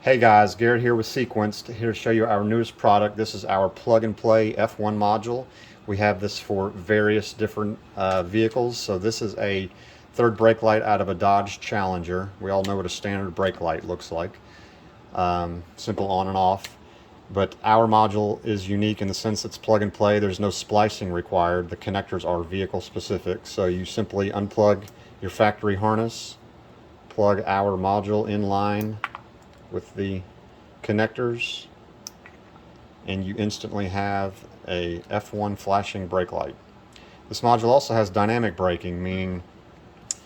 Hey guys, Garrett here with Sequenced, here to show you our newest product. This is our plug-and-play F1 module. We have this for various different vehicles. So this is a third brake light out of a Dodge Challenger. We all know what a standard brake light looks like. Simple on and off. But our module is unique in the sense it's plug and play. There's no splicing required. The connectors are vehicle specific. So you simply unplug your factory harness, plug our module in line with the connectors, and you instantly have a F1 flashing brake light. This module also has dynamic braking, meaning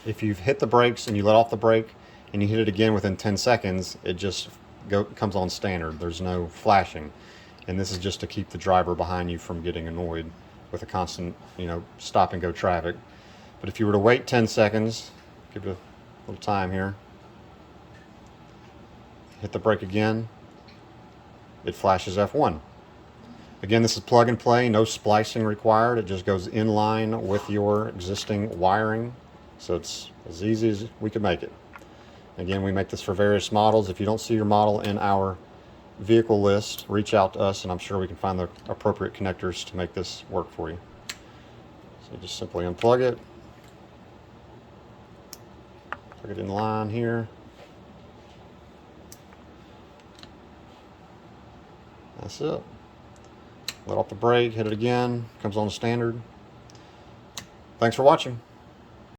if you've hit the brakes and you let off the brake and you hit it again within 10 seconds, it just comes on standard. There's no flashing. And this is just to keep the driver behind you from getting annoyed with a constant, stop and go traffic. But if you were to wait 10 seconds, give it a little time here, hit the brake again, it flashes F1. Again, this is plug and play, no splicing required. It just goes in line with your existing wiring. So it's as easy as we could make it. Again, we make this for various models. If you don't see your model in our vehicle list, reach out to us and I'm sure we can find the appropriate connectors to make this work for you. So just simply unplug it, plug it in line here. That's it. Let off the brake, hit it again, comes on standard. Thanks for watching.